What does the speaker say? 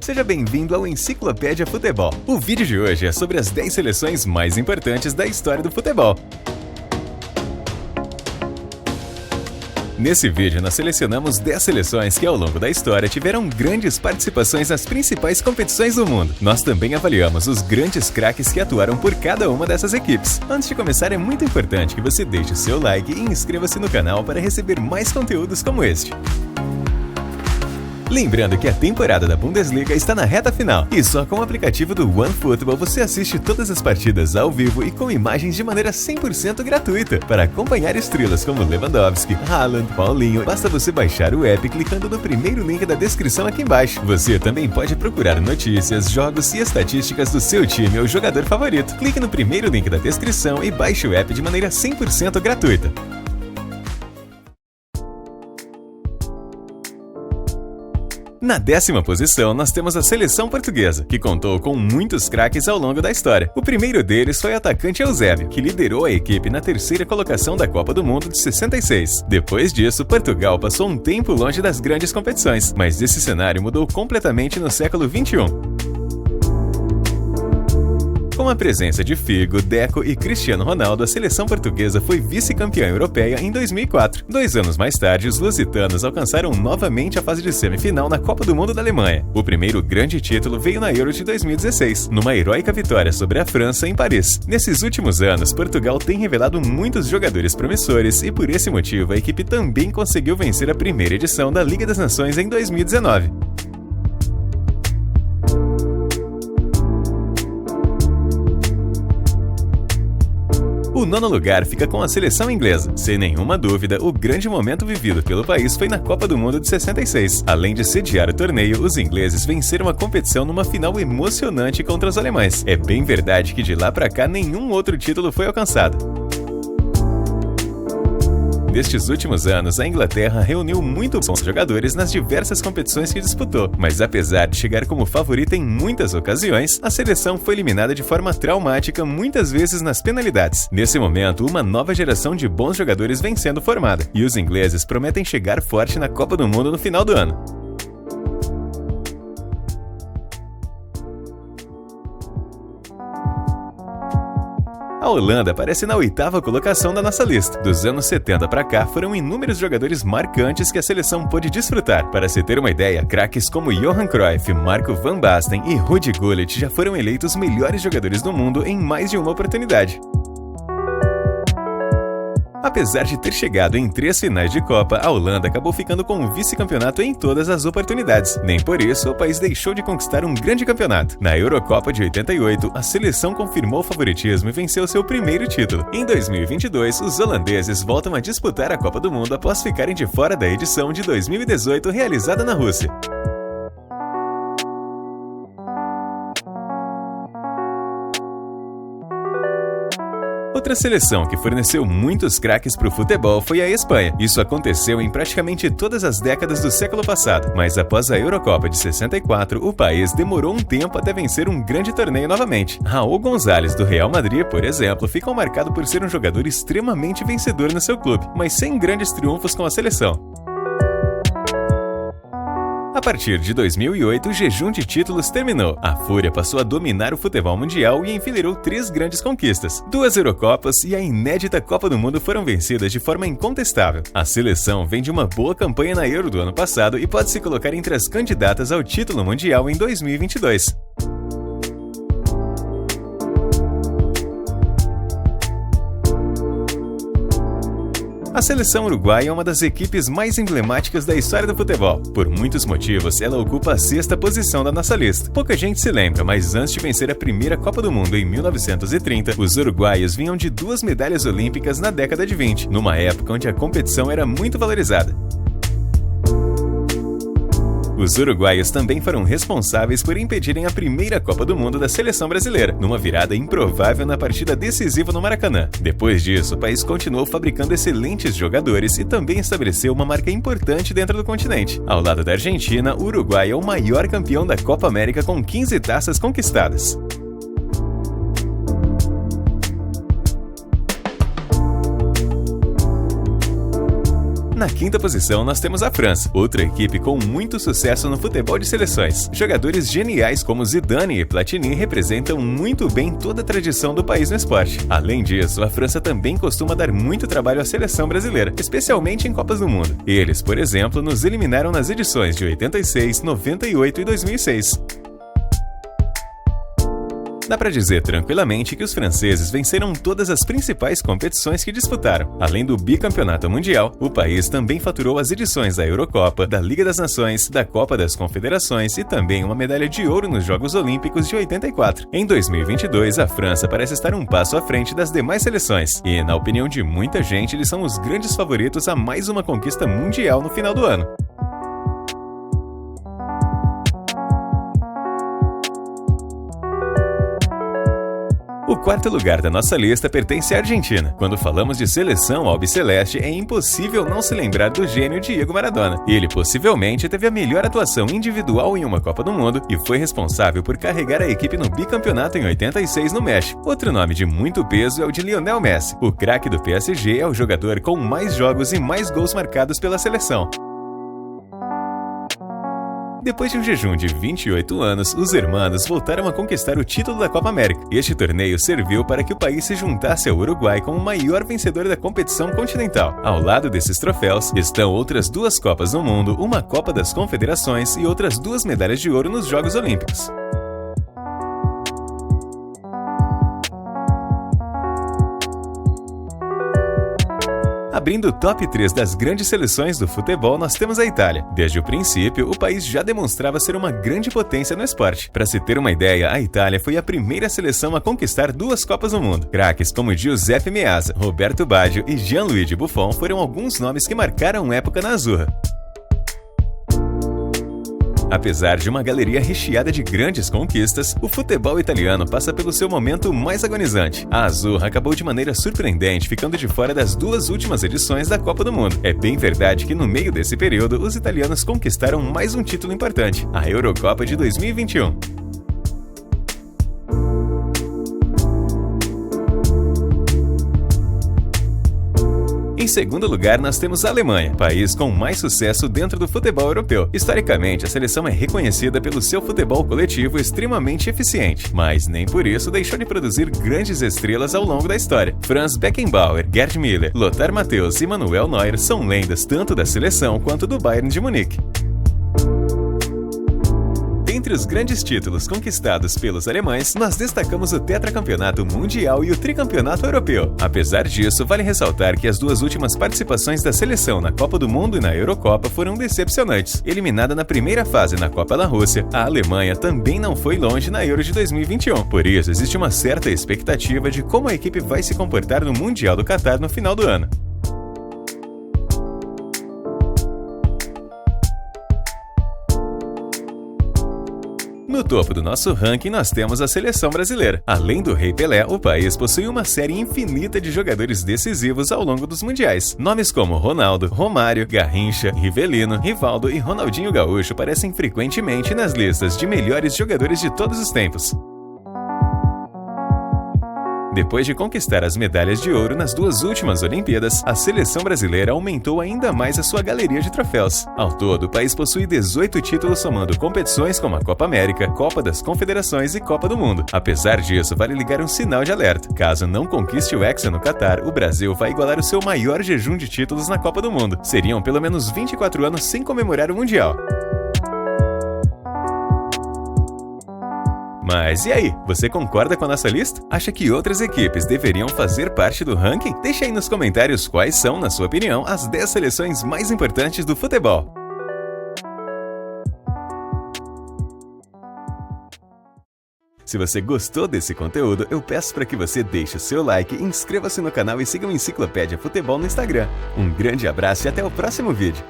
Seja bem-vindo ao Enciclopédia Futebol. O vídeo de hoje é sobre as 10 seleções mais importantes da história do futebol. Nesse vídeo, nós selecionamos 10 seleções que ao longo da história tiveram grandes participações nas principais competições do mundo. Nós também avaliamos os grandes craques que atuaram por cada uma dessas equipes. Antes de começar, é muito importante que você deixe o seu like e inscreva-se no canal para receber mais conteúdos como este. Lembrando que a temporada da Bundesliga está na reta final e só com o aplicativo do OneFootball você assiste todas as partidas ao vivo e com imagens de maneira 100% gratuita. Para acompanhar estrelas como Lewandowski, Haaland, Paulinho, basta você baixar o app clicando no primeiro link da descrição aqui embaixo. Você também pode procurar notícias, jogos e estatísticas do seu time ou jogador favorito. Clique no primeiro link da descrição e baixe o app de maneira 100% gratuita. Na 10ª posição, nós temos a seleção portuguesa, que contou com muitos craques ao longo da história. O primeiro deles foi o atacante Eusébio, que liderou a equipe na 3ª colocação da Copa do Mundo de 66. Depois disso, Portugal passou um tempo longe das grandes competições, mas esse cenário mudou completamente no século XXI. Com a presença de Figo, Deco e Cristiano Ronaldo, a seleção portuguesa foi vice-campeã europeia em 2004. 2 anos mais tarde, os lusitanos alcançaram novamente a fase de semifinal na Copa do Mundo da Alemanha. O primeiro grande título veio na Euro de 2016, numa heróica vitória sobre a França em Paris. Nesses últimos anos, Portugal tem revelado muitos jogadores promissores e por esse motivo a equipe também conseguiu vencer a primeira edição da Liga das Nações em 2019. O 9º lugar fica com a seleção inglesa. Sem nenhuma dúvida, o grande momento vivido pelo país foi na Copa do Mundo de 66. Além de sediar o torneio, os ingleses venceram a competição numa final emocionante contra os alemães. É bem verdade que de lá pra cá nenhum outro título foi alcançado. Nestes últimos anos, a Inglaterra reuniu muito bons jogadores nas diversas competições que disputou, mas apesar de chegar como favorita em muitas ocasiões, a seleção foi eliminada de forma traumática muitas vezes nas penalidades. Nesse momento, uma nova geração de bons jogadores vem sendo formada, e os ingleses prometem chegar forte na Copa do Mundo no final do ano. A Holanda aparece na 8ª colocação da nossa lista. Dos anos 70 para cá, foram inúmeros jogadores marcantes que a seleção pôde desfrutar. Para se ter uma ideia, craques como Johan Cruyff, Marco van Basten e Ruud Gullit já foram eleitos melhores jogadores do mundo em mais de uma oportunidade. Apesar de ter chegado em 3 finais de Copa, a Holanda acabou ficando com o vice-campeonato em todas as oportunidades. Nem por isso, o país deixou de conquistar um grande campeonato. Na Eurocopa de 88, a seleção confirmou o favoritismo e venceu seu primeiro título. Em 2022, os holandeses voltam a disputar a Copa do Mundo após ficarem de fora da edição de 2018 realizada na Rússia. Outra seleção que forneceu muitos craques para o futebol foi a Espanha. Isso aconteceu em praticamente todas as décadas do século passado, mas após a Eurocopa de 64, o país demorou um tempo até vencer um grande torneio novamente. Raul González, do Real Madrid, por exemplo, ficou marcado por ser um jogador extremamente vencedor no seu clube, mas sem grandes triunfos com a seleção. A partir de 2008, o jejum de títulos terminou. A Fúria passou a dominar o futebol mundial e enfileirou 3 grandes conquistas. 2 Eurocopas e a inédita Copa do Mundo foram vencidas de forma incontestável. A seleção vem de uma boa campanha na Euro do ano passado e pode se colocar entre as candidatas ao título mundial em 2022. A seleção uruguaia é uma das equipes mais emblemáticas da história do futebol. Por muitos motivos, ela ocupa a 6ª posição da nossa lista. Pouca gente se lembra, mas antes de vencer a primeira Copa do Mundo em 1930, os uruguaios vinham de 2 medalhas olímpicas na década de 20, numa época onde a competição era muito valorizada. Os uruguaios também foram responsáveis por impedirem a primeira Copa do Mundo da seleção brasileira, numa virada improvável na partida decisiva no Maracanã. Depois disso, o país continuou fabricando excelentes jogadores e também estabeleceu uma marca importante dentro do continente. Ao lado da Argentina, o Uruguai é o maior campeão da Copa América com 15 taças conquistadas. Na quinta posição, nós temos a França, outra equipe com muito sucesso no futebol de seleções. Jogadores geniais como Zidane e Platini representam muito bem toda a tradição do país no esporte. Além disso, a França também costuma dar muito trabalho à seleção brasileira, especialmente em Copas do Mundo. Eles, por exemplo, nos eliminaram nas edições de 86, 98 e 2006. Dá pra dizer tranquilamente que os franceses venceram todas as principais competições que disputaram. Além do bicampeonato mundial, o país também faturou as edições da Eurocopa, da Liga das Nações, da Copa das Confederações e também uma medalha de ouro nos Jogos Olímpicos de 84. Em 2022, a França parece estar um passo à frente das demais seleções e, na opinião de muita gente, eles são os grandes favoritos a mais uma conquista mundial no final do ano. O quarto lugar da nossa lista pertence à Argentina. Quando falamos de seleção albiceleste, é impossível não se lembrar do gênio Diego Maradona. Ele possivelmente teve a melhor atuação individual em uma Copa do Mundo e foi responsável por carregar a equipe no bicampeonato em 86 no México. Outro nome de muito peso é o de Lionel Messi. O craque do PSG é o jogador com mais jogos e mais gols marcados pela seleção. Depois de um jejum de 28 anos, os hermanos voltaram a conquistar o título da Copa América. Este torneio serviu para que o país se juntasse ao Uruguai como o maior vencedor da competição continental. Ao lado desses troféus estão outras 2 Copas do Mundo, uma Copa das Confederações e outras 2 medalhas de ouro nos Jogos Olímpicos. Abrindo o top 3 das grandes seleções do futebol, nós temos a Itália. Desde o princípio, o país já demonstrava ser uma grande potência no esporte. Para se ter uma ideia, a Itália foi a primeira seleção a conquistar 2 Copas do Mundo. Craques como Giuseppe Meazza, Roberto Baggio e Gianluigi Buffon foram alguns nomes que marcaram época na Azzurra. Apesar de uma galeria recheada de grandes conquistas, o futebol italiano passa pelo seu momento mais agonizante. A Azzurra acabou de maneira surpreendente, ficando de fora das 2 últimas edições da Copa do Mundo. É bem verdade que no meio desse período, os italianos conquistaram mais um título importante, a Eurocopa de 2021. Em segundo lugar, nós temos a Alemanha, país com mais sucesso dentro do futebol europeu. Historicamente, a seleção é reconhecida pelo seu futebol coletivo extremamente eficiente, mas nem por isso deixou de produzir grandes estrelas ao longo da história. Franz Beckenbauer, Gerd Müller, Lothar Matthäus e Manuel Neuer são lendas tanto da seleção quanto do Bayern de Munique. Entre os grandes títulos conquistados pelos alemães, nós destacamos o tetracampeonato mundial e o tricampeonato europeu. Apesar disso, vale ressaltar que as 2 últimas participações da seleção na Copa do Mundo e na Eurocopa foram decepcionantes. Eliminada na primeira fase na Copa da Rússia, a Alemanha também não foi longe na Euro de 2021. Por isso, existe uma certa expectativa de como a equipe vai se comportar no Mundial do Catar no final do ano. No topo do nosso ranking, nós temos a seleção brasileira. Além do Rei Pelé, o país possui uma série infinita de jogadores decisivos ao longo dos mundiais. Nomes como Ronaldo, Romário, Garrincha, Rivelino, Rivaldo e Ronaldinho Gaúcho aparecem frequentemente nas listas de melhores jogadores de todos os tempos. Depois de conquistar as medalhas de ouro nas 2 últimas Olimpíadas, a seleção brasileira aumentou ainda mais a sua galeria de troféus. Ao todo, o país possui 18 títulos somando competições como a Copa América, Copa das Confederações e Copa do Mundo. Apesar disso, vale ligar um sinal de alerta. Caso não conquiste o Hexa no Catar, o Brasil vai igualar o seu maior jejum de títulos na Copa do Mundo. Seriam pelo menos 24 anos sem comemorar o Mundial. Mas e aí, você concorda com a nossa lista? Acha que outras equipes deveriam fazer parte do ranking? Deixa aí nos comentários quais são, na sua opinião, as 10 seleções mais importantes do futebol. Se você gostou desse conteúdo, eu peço para que você deixe o seu like, inscreva-se no canal e siga o Enciclopédia Futebol no Instagram. Um grande abraço e até o próximo vídeo.